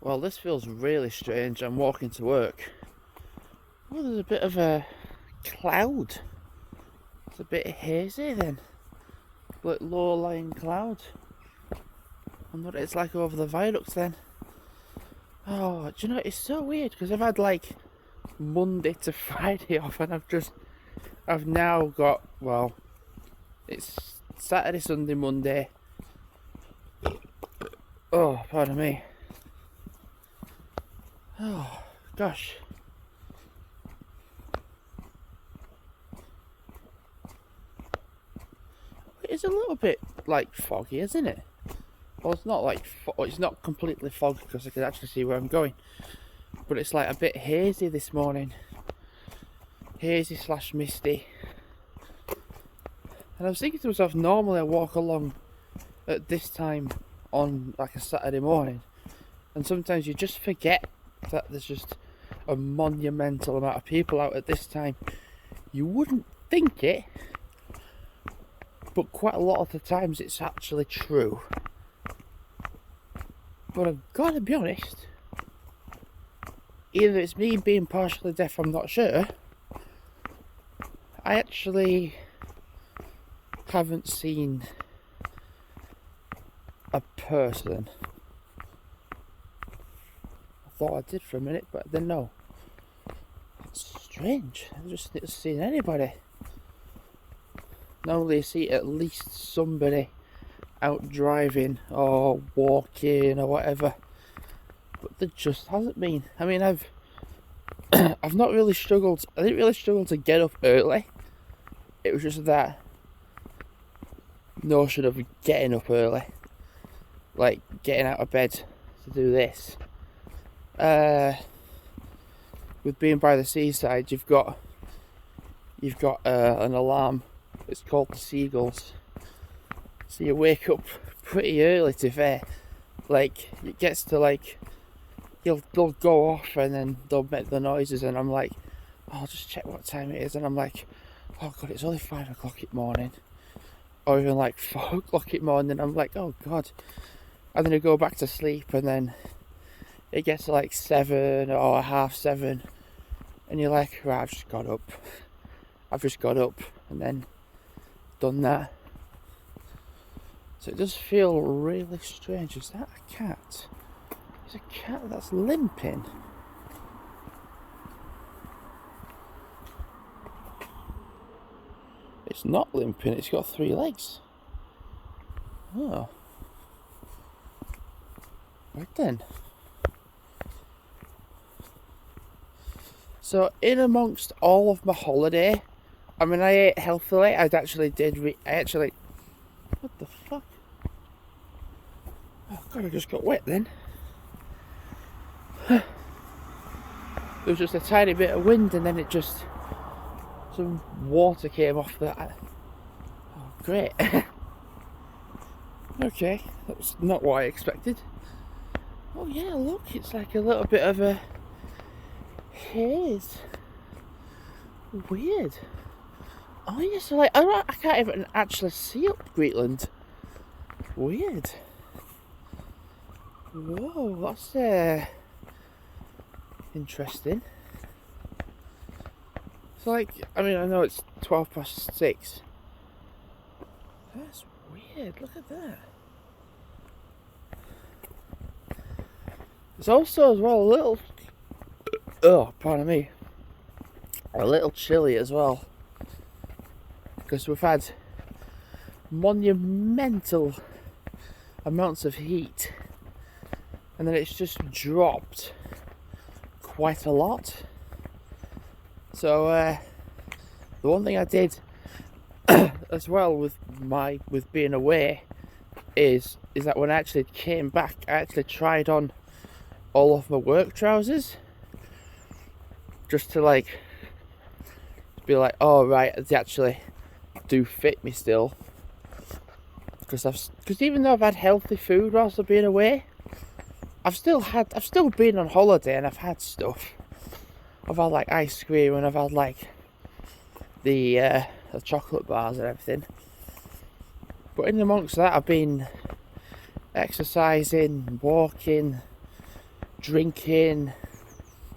Well, this feels really strange. I'm walking to work. Oh, there's a bit of a cloud. It's a bit hazy then. Like low-lying cloud. I wonder what it's like over the viaducts then. Oh, do you know, it's so weird because I've had like Monday to Friday off and I've now got, well, it's Saturday, Sunday, Monday. Oh, pardon me. Oh, gosh. It's a little bit like foggy, isn't it? Well, it's not like it's not completely foggy because I can actually see where I'm going, but it's like a bit hazy this morning, hazy slash misty. And I was thinking to myself, normally I walk along at this time on like a Saturday morning, and sometimes you just forget that there's just a monumental amount of people out at this time. You wouldn't think it, but quite a lot of the times it's actually true. But I've got to be honest, either it's me being partially deaf, I'm not sure. I actually haven't seen a person. I thought I did for a minute, but then no. It's strange. I've just not seen anybody. Normally you see at least somebody out driving or walking or whatever, but there just hasn't been. I mean, I've not really struggled. I didn't really struggle to get up early. It was just that notion of getting up early, like getting out of bed to do this. With being by the seaside, you've got an alarm. It's called the seagulls. So you wake up pretty early, to be fair. Like, it gets to like, they'll go off and then they'll make the noises and I'm like, oh, I'll just check what time it is, and I'm like, oh god, it's only 5 o'clock in the morning. Or even like 4 o'clock in the morning, I'm like, oh god. And then I go back to sleep and then it gets to like 7 or 7:30 and you're like, right, I've just got up and then done that. So it does feel really strange. Is that a cat? There's a cat that's limping. It's not limping, it's got 3 legs. Oh. Right then. So in amongst all of my holiday, I mean, I ate healthily. What the fuck? Oh god, I just got wet then. There was just a tiny bit of wind and then some water came off that. Oh, great. Okay, that's not what I expected. Oh yeah, look, it's like a little bit of a haze. Weird. Oh yeah, so like I can't even actually see up Greenland. Weird. Whoa, that's interesting. So like, I mean, I know it's 6:12. That's weird. Look at that. It's also as well a little. Oh, pardon me. A little chilly as well, because we've had monumental amounts of heat and then it's just dropped quite a lot. So the one thing I did as well with being away is that when I actually came back, I actually tried on all of my work trousers just to like be like, oh right, they actually do fit me still. Because even though I've had healthy food whilst I've been away, I've still been on holiday and I've had stuff. I've had like ice cream and I've had like the chocolate bars and everything. But in amongst that, I've been exercising, walking, drinking,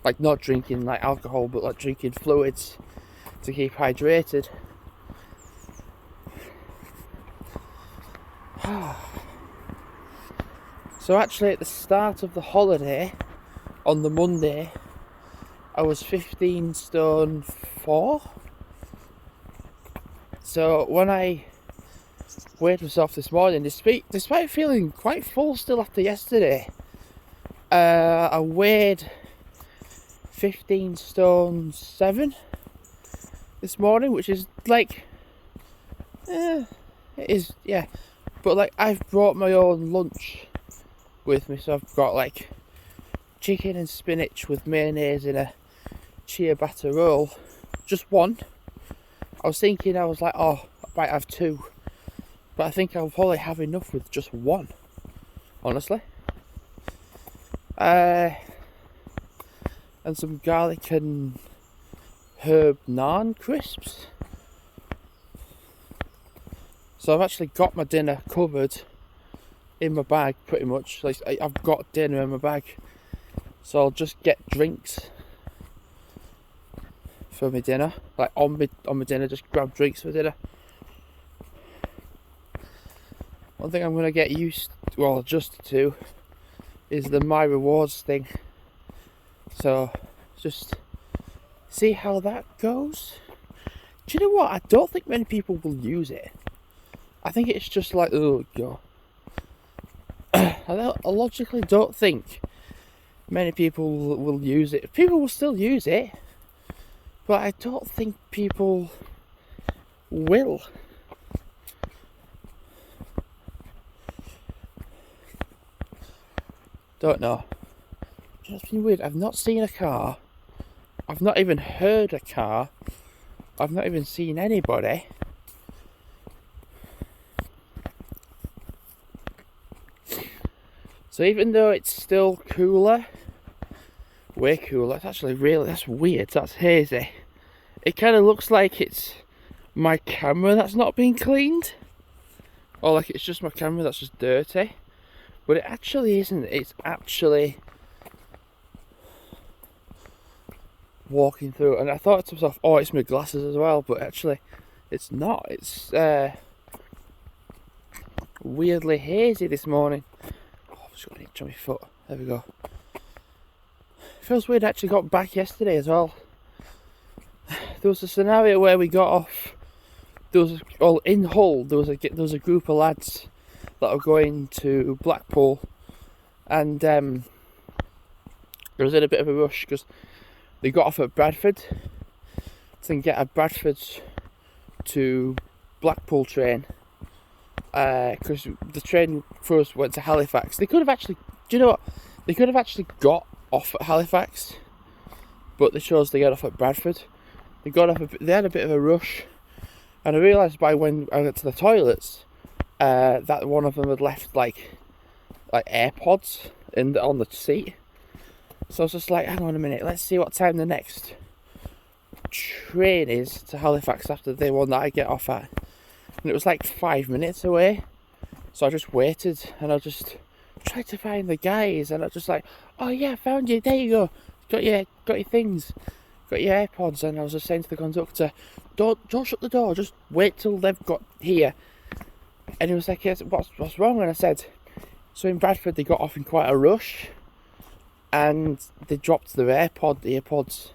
like not drinking like alcohol, but like drinking fluids to keep hydrated. So actually at the start of the holiday, on the Monday, I was 15 stone 4. So when I weighed myself this morning, despite feeling quite full still after yesterday, I weighed 15 stone 7 this morning, which is like, it is, yeah. But like, I've brought my own lunch with me, so I've got like chicken and spinach with mayonnaise in a ciabatta roll. Just one. I was thinking, I was like, oh, I might have 2. But I think I'll probably have enough with just 1. Honestly. And some garlic and herb naan crisps. So I've actually got my dinner covered in my bag, pretty much. Like, I've got dinner in my bag, so I'll just get drinks for my dinner. Like on my dinner, just grab drinks for dinner. One thing I'm gonna get adjusted to is the My Rewards thing. So just see how that goes. Do you know what? I don't think many people will use it. I think it's just like, oh god. I logically don't think many people will use it. People will still use it, but I don't think people will. Don't know. It's been weird. I've not seen a car. I've not even heard a car. I've not even seen anybody. So even though it's still cooler, way cooler, that's weird, that's hazy. It kind of looks like it's my camera that's not being cleaned. Or like it's just my camera that's just dirty. But it actually isn't, it's actually walking through. And I thought to myself, oh, it's my glasses as well, but actually it's not. It's weirdly hazy this morning. Just got an itch on my foot. There we go. Feels weird. I actually got back yesterday as well. There was a scenario where we got off. In Hull. There was a group of lads that were going to Blackpool, and there was in a bit of a rush because they got off at Bradford to get a Bradford to Blackpool train. Because the train for us went to Halifax. They could have actually, do you know what? They could have actually got off at Halifax, but they chose to get off at Bradford. They had a bit of a rush, and I realised by when I got to the toilets that one of them had left like AirPods on the seat. So I was just like, hang on a minute, let's see what time the next train is to Halifax after the one that I get off at. And it was like 5 minutes away, so I just waited and I just tried to find the guys, and I was just like, oh yeah, I found you, there you go, got your things, got your AirPods. And I was just saying to the conductor, don't shut the door, just wait till they've got here. And he was like, yes, what's wrong? And I said, so in Bradford they got off in quite a rush and they dropped their AirPods,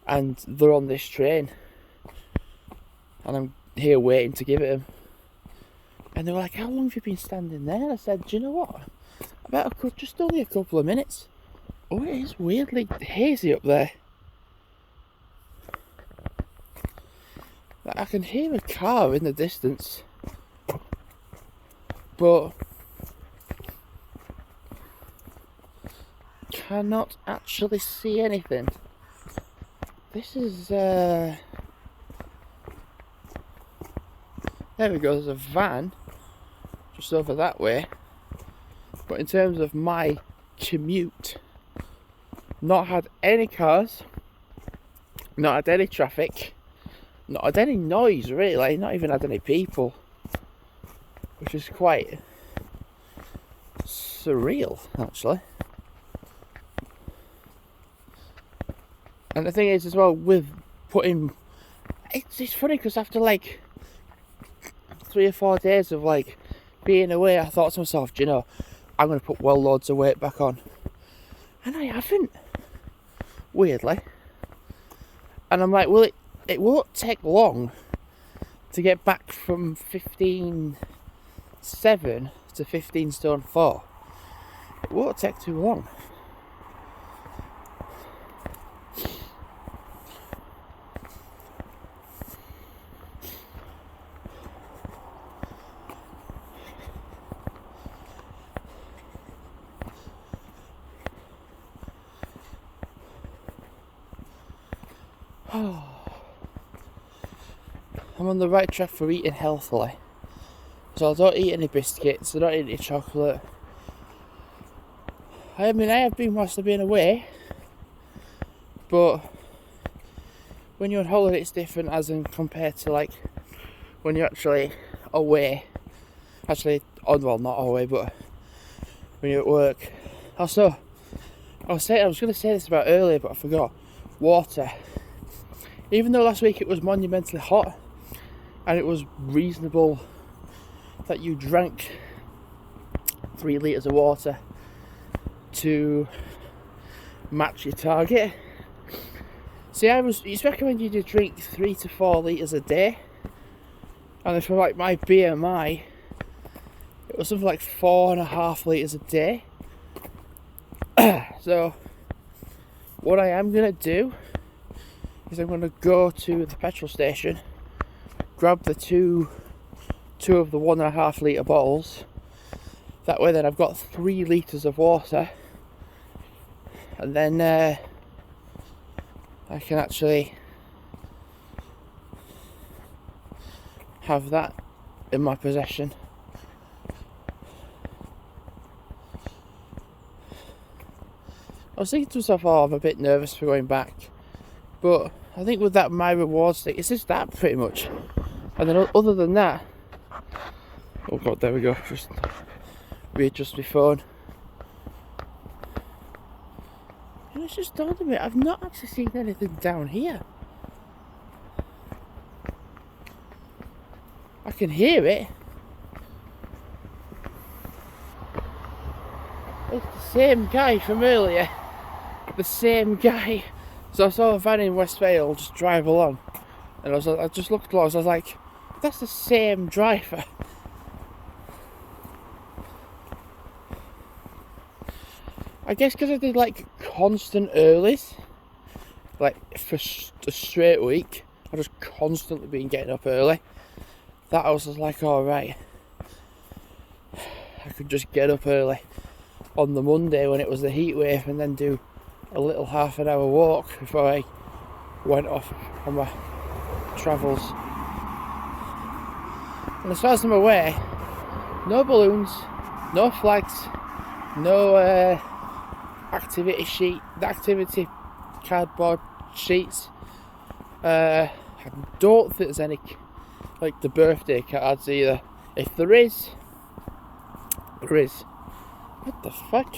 and they're on this train, and I'm here waiting to give it him. And they were like, how long have you been standing there? And I said, do you know what, just only a couple of minutes. Oh, it is weirdly hazy up there. I can hear a car in the distance, but cannot actually see anything. This is there we go, there's a van just over that way. But in terms of my commute, not had any cars, not had any traffic, not had any noise really, not even had any people, which is quite surreal actually. And the thing is as well with putting, it's funny because after like 3 or 4 days of like being away, I thought to myself, do you know, I'm going to put well loads of weight back on, and I haven't, weirdly. And I'm like, well, it won't take long to get back from 15.7 to 15 stone 4. It won't take too long. I'm on the right track for eating healthily. So I don't eat any biscuits, I don't eat any chocolate. I mean, I have been whilst I've been away, but when you're on holiday it's different, as in compared to like when you're actually away. Actually, well, not away, but when you're at work. Also, I was going to say this about earlier, but I forgot. Water. Even though last week it was monumentally hot, and it was reasonable that you drank 3 litres of water to match your target. See, it's recommended you to drink 3 to 4 litres a day, and for like my BMI, it was something like 4.5 litres a day. So what I am going to do is I'm going to go to the petrol station, grab the two of the 1.5 litre bottles. That way then I've got 3 litres of water, and then I can actually have that in my possession. I was thinking to myself, oh, I'm a bit nervous for going back, but I think with that My Rewards thing, it's just that pretty much. And then other than that, oh god, there we go, just readjust my phone. And it's just dawned on me, I've not actually seen anything down here. I can hear it. It's the same guy from earlier. The same guy. So I saw a van in West Vale just drive along, and I just looked close. I was like, that's the same driver. I guess because I did like constant earlys, like for a straight week, I've just constantly been getting up early. That I was just like, all right, I could just get up early on the Monday when it was the heat wave, and then do a little half an hour walk before I went off on my travels. And as far as I'm aware, no balloons, no flags, no activity cardboard sheets. I don't think there's any like the birthday cards either. If there is, there is. What the fuck?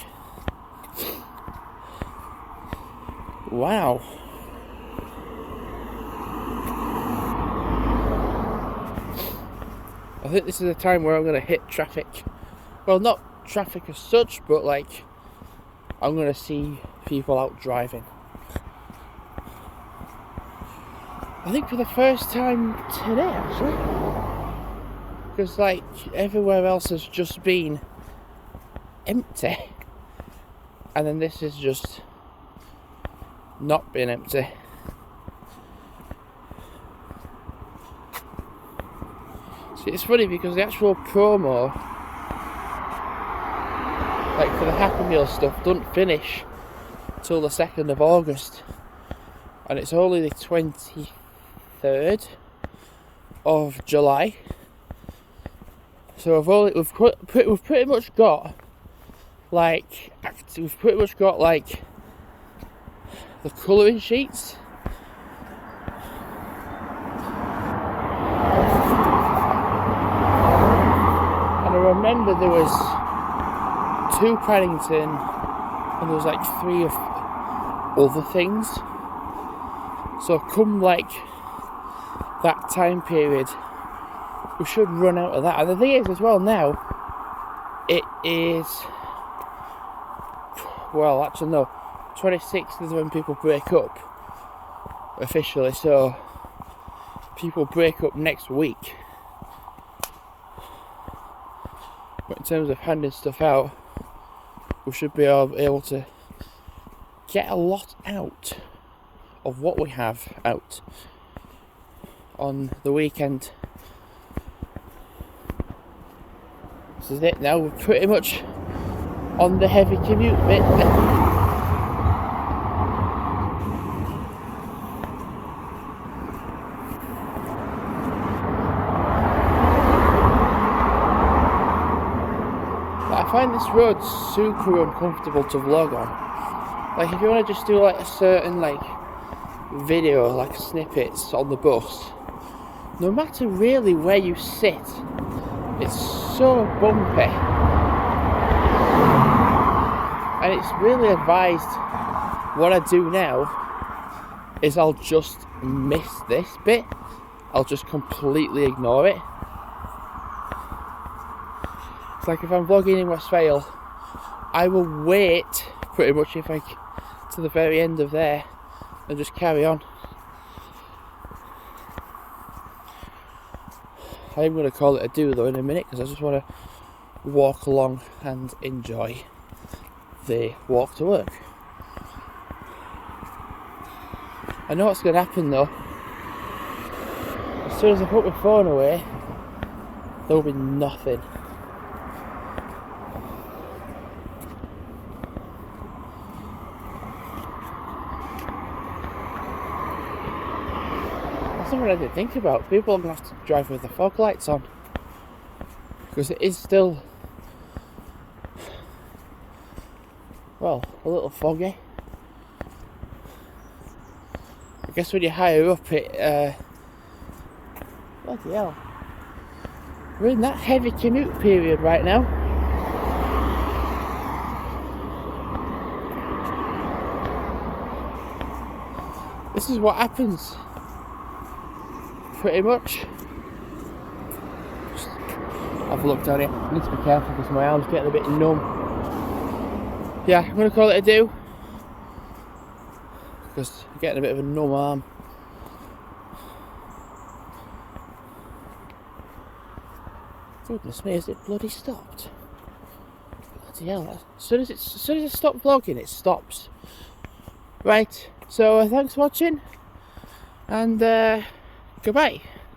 Wow. I think this is a time where I'm going to hit traffic. Well, not traffic as such, but like I'm going to see people out driving. I think for the first time today, actually. Because like everywhere else has just been empty. And then this has just not been empty. See, it's funny because the actual promo, like for the Happy Meal stuff, doesn't finish till the 2nd of August. And it's only the 23rd of July. So we've pretty much got like the colouring sheets. And I remember there was 2 Paddington, and there was like 3 of other things. So come like that time period, we should run out of that. And the thing is as well now, it is, well actually no, 26th is when people break up officially, so people break up next week. But in terms of handing stuff out, we should be able to get a lot out of what we have out on the weekend. This is it now, we're pretty much on the heavy commute bit. I find this road super uncomfortable to vlog on. Like if you want to just do like a certain like video, like snippets on the bus, no matter really where you sit, it's so bumpy. And it's really advised, what I do now is I'll just miss this bit. I'll just completely ignore it. It's like if I'm vlogging in Westphale, I will wait pretty much to the very end of there and just carry on. I'm going to call it a do though in a minute, because I just want to walk along and enjoy the walk to work. I know what's going to happen though. As soon as I put my phone away, there will be nothing. That's something I didn't think about. People are going to have to drive with the fog lights on, because it is still, well, a little foggy. I guess when you're higher up it, bloody hell. We're in that heavy commute period right now. This is what happens, pretty much. Just have a look down here. I need to be careful because my arm's getting a bit numb. Yeah, I'm going to call it a do, because I'm getting a bit of a numb arm. Goodness me, has it bloody stopped? Bloody hell, as soon as I stop vlogging, it stops. Right, so thanks for watching, and goodbye.